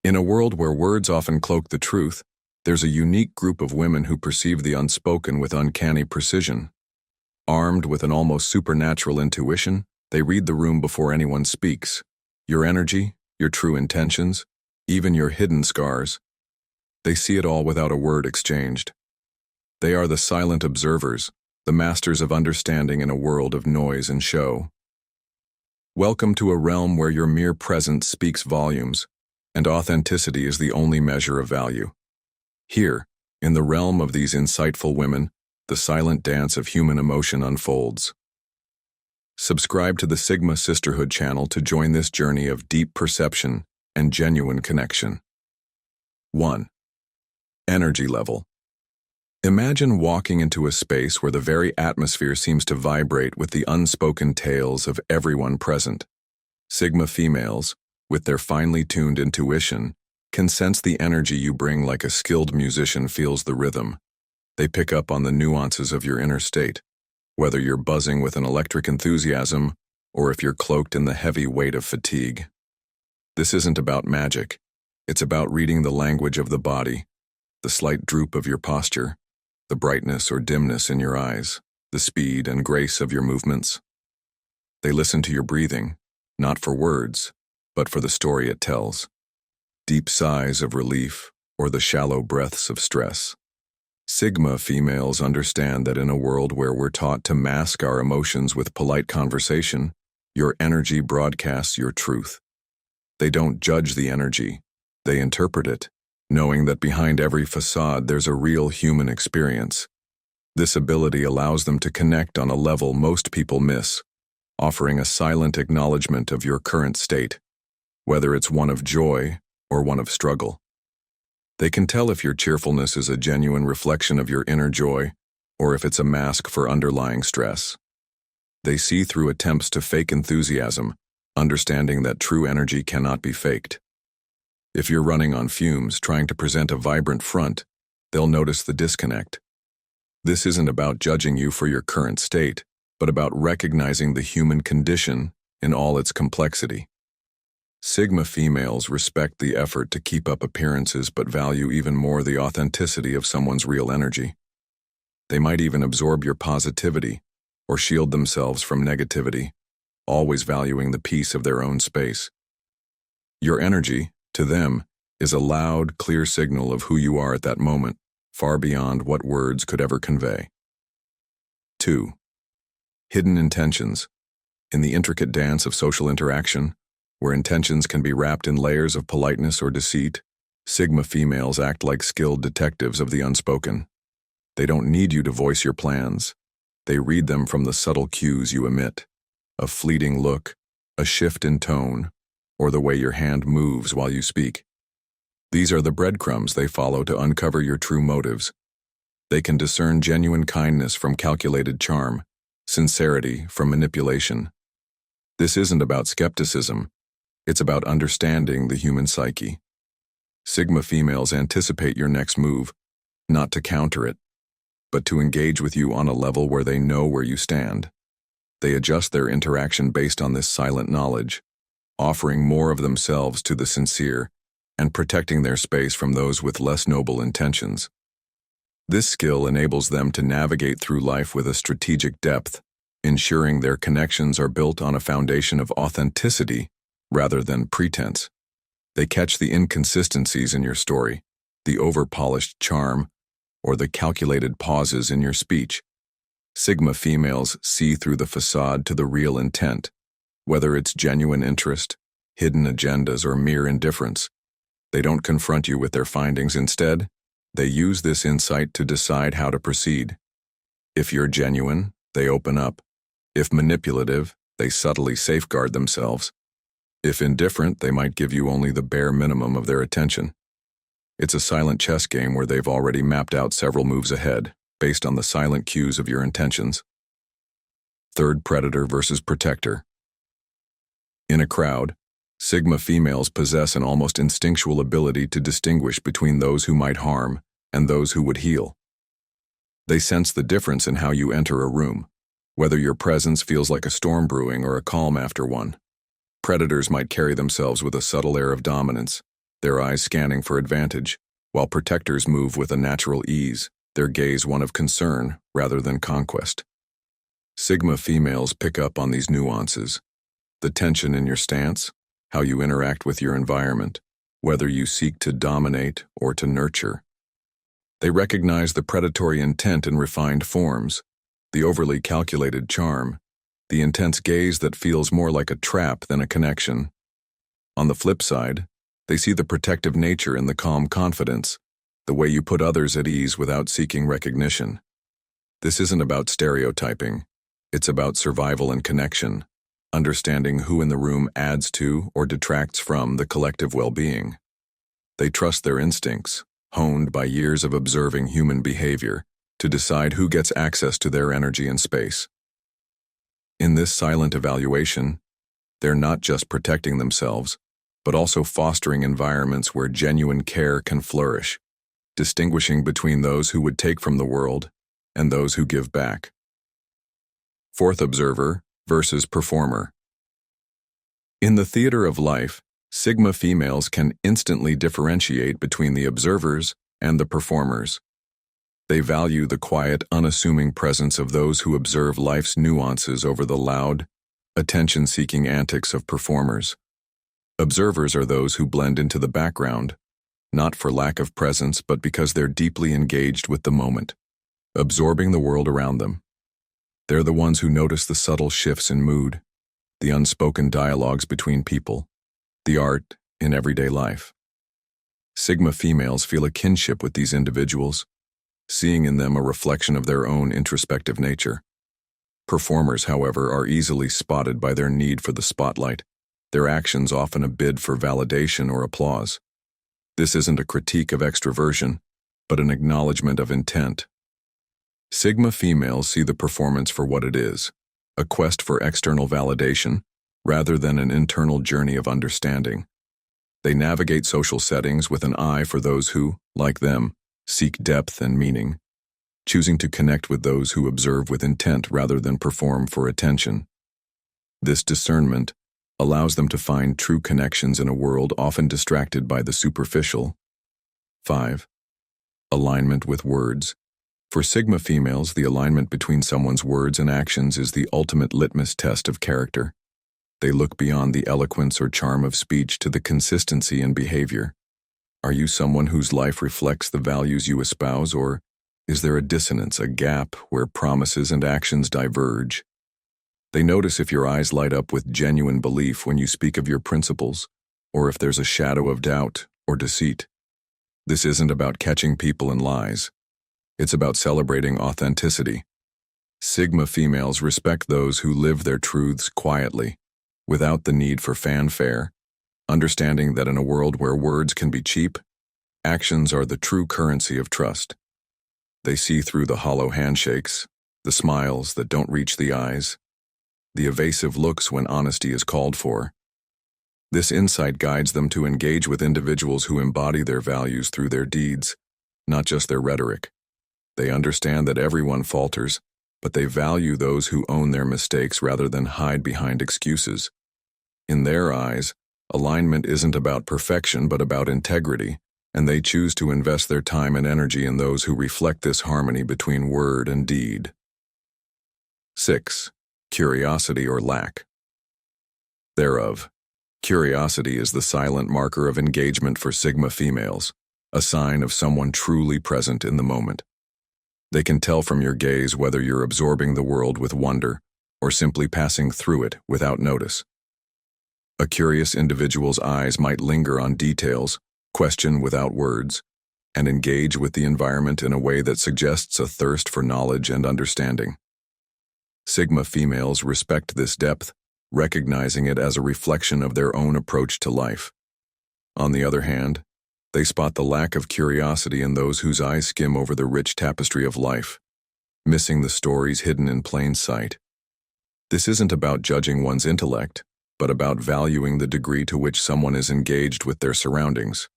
In a world where words often cloak the truth, there's a unique group of women who perceive the unspoken with uncanny precision. Armed with an almost supernatural intuition, they read the room before anyone speaks. Your energy, your true intentions, even your hidden scars. They see it all without a word exchanged. They are the silent observers, the masters of understanding in a world of noise and show. Welcome to a realm where your mere presence speaks volumes, and authenticity is the only measure of value. Here, in the realm of these insightful women, the silent dance of human emotion unfolds. Subscribe to the Sigma Sisterhood channel to join this journey of deep perception and genuine connection. 1. Energy level. Imagine walking into a space where the very atmosphere seems to vibrate with the unspoken tales of everyone present. Sigma females, with their finely tuned intuition, can sense the energy you bring like a skilled musician feels the rhythm. They pick up on the nuances of your inner state, whether you're buzzing with an electric enthusiasm or if you're cloaked in the heavy weight of fatigue. This isn't about magic. It's about reading the language of the body, the slight droop of your posture, the brightness or dimness in your eyes, the speed and grace of your movements. They listen to your breathing, not for words, but for the story it tells. Deep sighs of relief or the shallow breaths of stress. Sigma females understand that in a world where we're taught to mask our emotions with polite conversation, your energy broadcasts your truth. They don't judge the energy, they interpret it, knowing that behind every facade there's a real human experience. This ability allows them to connect on a level most people miss, offering a silent acknowledgement of your current state, whether it's one of joy or one of struggle. They can tell if your cheerfulness is a genuine reflection of your inner joy or if it's a mask for underlying stress. They see through attempts to fake enthusiasm, understanding that true energy cannot be faked. If you're running on fumes trying to present a vibrant front, they'll notice the disconnect. This isn't about judging you for your current state, but about recognizing the human condition in all its complexity. Sigma females respect the effort to keep up appearances but value even more the authenticity of someone's real energy. They might even absorb your positivity or shield themselves from negativity, always valuing the peace of their own space. Your energy, to them, is a loud, clear signal of who you are at that moment, far beyond what words could ever convey. 2. Hidden intentions. In the intricate dance of social interaction, where intentions can be wrapped in layers of politeness or deceit, Sigma females act like skilled detectives of the unspoken. They don't need you to voice your plans. They read them from the subtle cues you emit. A fleeting look, a shift in tone, or the way your hand moves while you speak. These are the breadcrumbs they follow to uncover your true motives. They can discern genuine kindness from calculated charm, sincerity from manipulation. This isn't about skepticism. It's about understanding the human psyche. Sigma females anticipate your next move, not to counter it, but to engage with you on a level where they know where you stand. They adjust their interaction based on this silent knowledge, offering more of themselves to the sincere and protecting their space from those with less noble intentions. This skill enables them to navigate through life with a strategic depth, ensuring their connections are built on a foundation of authenticity rather than pretense. They catch the inconsistencies in your story, the over-polished charm, or the calculated pauses in your speech. Sigma females see through the facade to the real intent, whether it's genuine interest, hidden agendas, or mere indifference. They don't confront you with their findings. Instead, they use this insight to decide how to proceed. If you're genuine, they open up. If manipulative, they subtly safeguard themselves. If indifferent, they might give you only the bare minimum of their attention. It's a silent chess game where they've already mapped out several moves ahead, based on the silent cues of your intentions. 3. Predator versus protector. In a crowd, Sigma females possess an almost instinctual ability to distinguish between those who might harm and those who would heal. They sense the difference in how you enter a room, whether your presence feels like a storm brewing or a calm after one. Predators might carry themselves with a subtle air of dominance, their eyes scanning for advantage, while protectors move with a natural ease, their gaze one of concern rather than conquest. Sigma females pick up on these nuances. The tension in your stance, how you interact with your environment, whether you seek to dominate or to nurture. They recognize the predatory intent in refined forms, the overly calculated charm, the intense gaze that feels more like a trap than a connection. On the flip side, they see the protective nature in the calm confidence, the way you put others at ease without seeking recognition. This isn't about stereotyping. It's about survival and connection, understanding who in the room adds to or detracts from the collective well-being. They trust their instincts, honed by years of observing human behavior, to decide who gets access to their energy and space. In this silent evaluation, they're not just protecting themselves, but also fostering environments where genuine care can flourish, distinguishing between those who would take from the world and those who give back. Fourth observer versus performer. In the theater of life, Sigma females can instantly differentiate between the observers and the performers. They value the quiet, unassuming presence of those who observe life's nuances over the loud, attention-seeking antics of performers. Observers are those who blend into the background, not for lack of presence but because they're deeply engaged with the moment, absorbing the world around them. They're the ones who notice the subtle shifts in mood, the unspoken dialogues between people, the art in everyday life. Sigma females feel a kinship with these individuals, seeing in them a reflection of their own introspective nature. Performers, however, are easily spotted by their need for the spotlight, their actions often a bid for validation or applause. This isn't a critique of extroversion, but an acknowledgement of intent. Sigma females see the performance for what it is, a quest for external validation, rather than an internal journey of understanding. They navigate social settings with an eye for those who, like them, seek depth and meaning, choosing to connect with those who observe with intent rather than perform for attention. This discernment allows them to find true connections in a world often distracted by the superficial. 5. Alignment with words. For Sigma females, the alignment between someone's words and actions is the ultimate litmus test of character. They look beyond the eloquence or charm of speech to the consistency in behavior. Are you someone whose life reflects the values you espouse, or is there a dissonance, a gap where promises and actions diverge? They notice if your eyes light up with genuine belief when you speak of your principles, or if there's a shadow of doubt or deceit. This isn't about catching people in lies. It's about celebrating authenticity. Sigma females respect those who live their truths quietly, without the need for fanfare, understanding that in a world where words can be cheap, actions are the true currency of trust. They see through the hollow handshakes, the smiles that don't reach the eyes, the evasive looks when honesty is called for. This insight guides them to engage with individuals who embody their values through their deeds, not just their rhetoric. They understand that everyone falters, but they value those who own their mistakes rather than hide behind excuses. In their eyes, alignment isn't about perfection but about integrity, and they choose to invest their time and energy in those who reflect this harmony between word and deed. 6. Curiosity or lack thereof. Curiosity is the silent marker of engagement for Sigma females, a sign of someone truly present in the moment. They can tell from your gaze whether you're absorbing the world with wonder or simply passing through it without notice. A curious individual's eyes might linger on details, question without words, and engage with the environment in a way that suggests a thirst for knowledge and understanding. Sigma females respect this depth, recognizing it as a reflection of their own approach to life. On the other hand, they spot the lack of curiosity in those whose eyes skim over the rich tapestry of life, missing the stories hidden in plain sight. This isn't about judging one's intellect, but about valuing the degree to which someone is engaged with their surroundings.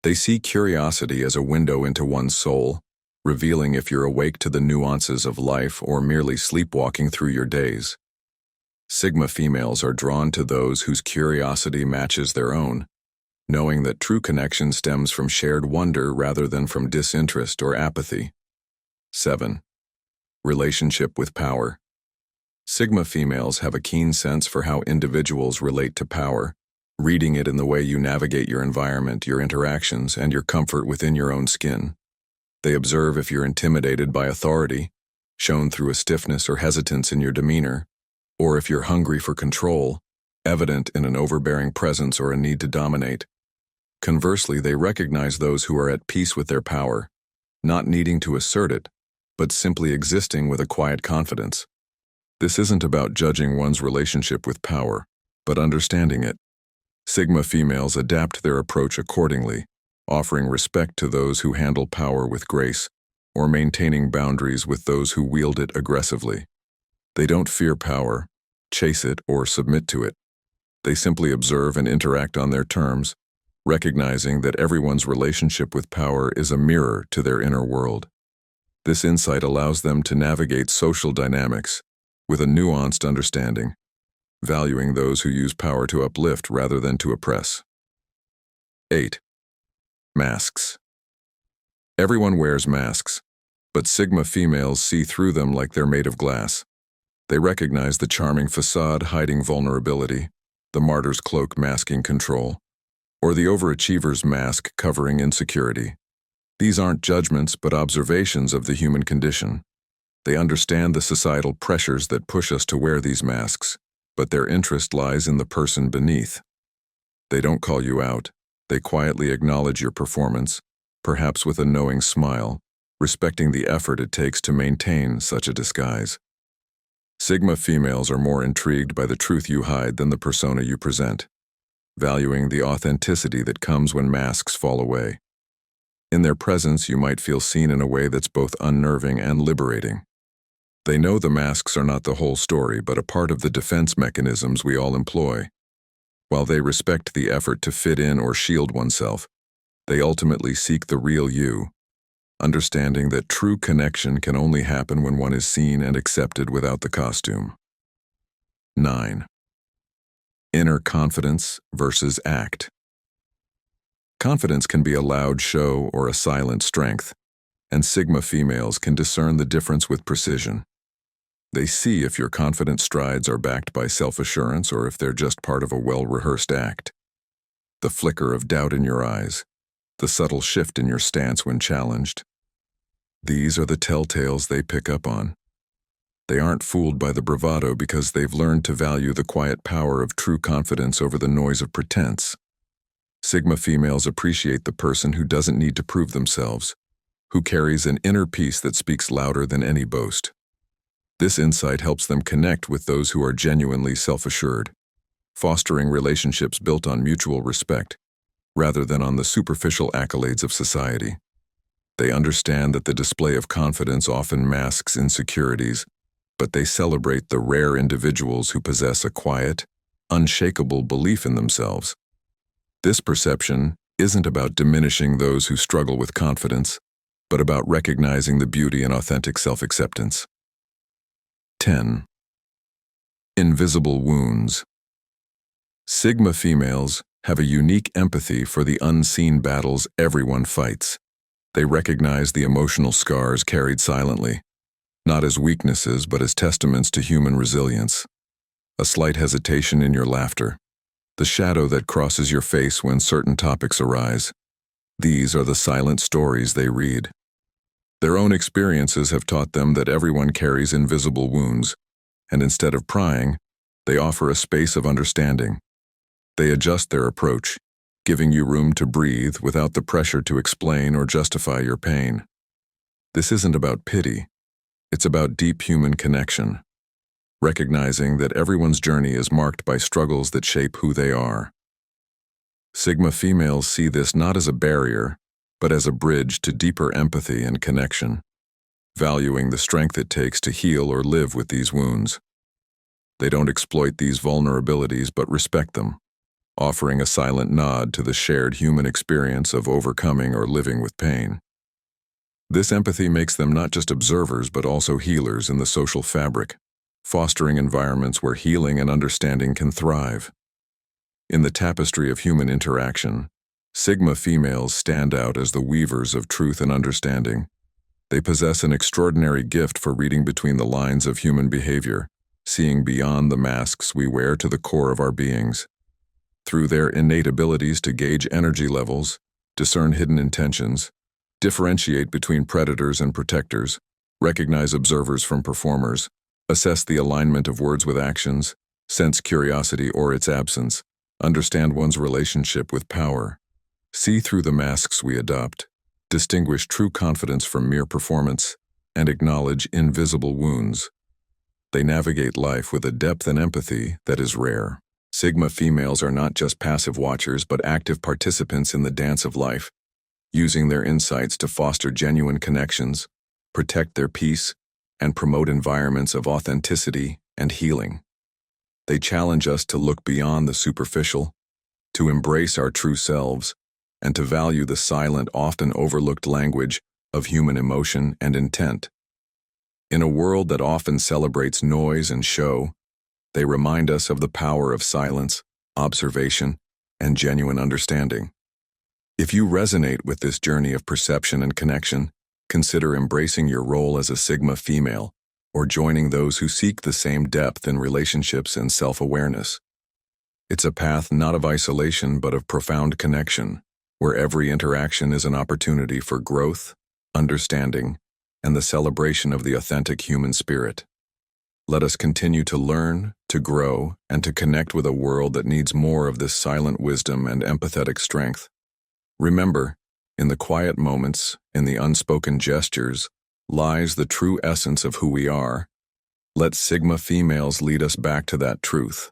They see curiosity as a window into one's soul, revealing if you're awake to the nuances of life or merely sleepwalking through your days. Sigma females are drawn to those whose curiosity matches their own, knowing that true connection stems from shared wonder rather than from disinterest or apathy. 7. Relationship with power. Sigma females have a keen sense for how individuals relate to power, reading it in the way you navigate your environment, your interactions, and your comfort within your own skin. They observe if you're intimidated by authority, shown through a stiffness or hesitance in your demeanor, or if you're hungry for control, evident in an overbearing presence or a need to dominate. Conversely, they recognize those who are at peace with their power, not needing to assert it, but simply existing with a quiet confidence. This isn't about judging one's relationship with power, but understanding it. Sigma females adapt their approach accordingly, offering respect to those who handle power with grace, or maintaining boundaries with those who wield it aggressively. They don't fear power, chase it, or submit to it. They simply observe and interact on their terms, recognizing that everyone's relationship with power is a mirror to their inner world. This insight allows them to navigate social dynamics with a nuanced understanding, valuing those who use power to uplift rather than to oppress. 8. Masks. Everyone wears masks, but Sigma females see through them like they're made of glass. They recognize the charming facade hiding vulnerability, the martyr's cloak masking control, or the overachiever's mask covering insecurity. These aren't judgments but observations of the human condition. They understand the societal pressures that push us to wear these masks, but their interest lies in the person beneath. They don't call you out. They quietly acknowledge your performance, perhaps with a knowing smile, respecting the effort it takes to maintain such a disguise. Sigma females are more intrigued by the truth you hide than the persona you present, valuing the authenticity that comes when masks fall away. In their presence, you might feel seen in a way that's both unnerving and liberating. They know the masks are not the whole story, but a part of the defense mechanisms we all employ. While they respect the effort to fit in or shield oneself, they ultimately seek the real you, understanding that true connection can only happen when one is seen and accepted without the costume. 9. Inner confidence versus act. Confidence can be a loud show or a silent strength, and Sigma females can discern the difference with precision. They see if your confident strides are backed by self-assurance or if they're just part of a well-rehearsed act. The flicker of doubt in your eyes, the subtle shift in your stance when challenged. These are the telltales they pick up on. They aren't fooled by the bravado because they've learned to value the quiet power of true confidence over the noise of pretense. Sigma females appreciate the person who doesn't need to prove themselves, who carries an inner peace that speaks louder than any boast. This insight helps them connect with those who are genuinely self-assured, fostering relationships built on mutual respect, rather than on the superficial accolades of society. They understand that the display of confidence often masks insecurities, but they celebrate the rare individuals who possess a quiet, unshakable belief in themselves. This perception isn't about diminishing those who struggle with confidence, but about recognizing the beauty in authentic self-acceptance. 10. Invisible wounds. Sigma females have a unique empathy for the unseen battles everyone fights. They recognize the emotional scars carried silently, not as weaknesses but as testaments to human resilience. A slight hesitation in your laughter, the shadow that crosses your face when certain topics arise. These are the silent stories they read. Their own experiences have taught them that everyone carries invisible wounds, and instead of prying, they offer a space of understanding. They adjust their approach, giving you room to breathe without the pressure to explain or justify your pain. This isn't about pity. It's about deep human connection, recognizing that everyone's journey is marked by struggles that shape who they are. Sigma females see this not as a barrier, but as a bridge to deeper empathy and connection, valuing the strength it takes to heal or live with these wounds. They don't exploit these vulnerabilities but respect them, offering a silent nod to the shared human experience of overcoming or living with pain. This empathy makes them not just observers but also healers in the social fabric, fostering environments where healing and understanding can thrive. In the tapestry of human interaction, Sigma females stand out as the weavers of truth and understanding. They possess an extraordinary gift for reading between the lines of human behavior, seeing beyond the masks we wear to the core of our beings. Through their innate abilities to gauge energy levels, discern hidden intentions, differentiate between predators and protectors, recognize observers from performers, assess the alignment of words with actions, sense curiosity or its absence, understand one's relationship with power, see through the masks we adopt, distinguish true confidence from mere performance, and acknowledge invisible wounds. They navigate life with a depth and empathy that is rare. Sigma females are not just passive watchers but active participants in the dance of life, using their insights to foster genuine connections, protect their peace, and promote environments of authenticity and healing. They challenge us to look beyond the superficial, to embrace our true selves, and to value the silent, often overlooked language of human emotion and intent. In a world that often celebrates noise and show, they remind us of the power of silence, observation, and genuine understanding. If you resonate with this journey of perception and connection, consider embracing your role as a Sigma female or joining those who seek the same depth in relationships and self-awareness. It's a path not of isolation but of profound connection, where every interaction is an opportunity for growth, understanding, and the celebration of the authentic human spirit. Let us continue to learn, to grow, and to connect with a world that needs more of this silent wisdom and empathetic strength. Remember, in the quiet moments, in the unspoken gestures, lies the true essence of who we are. Let Sigma females lead us back to that truth.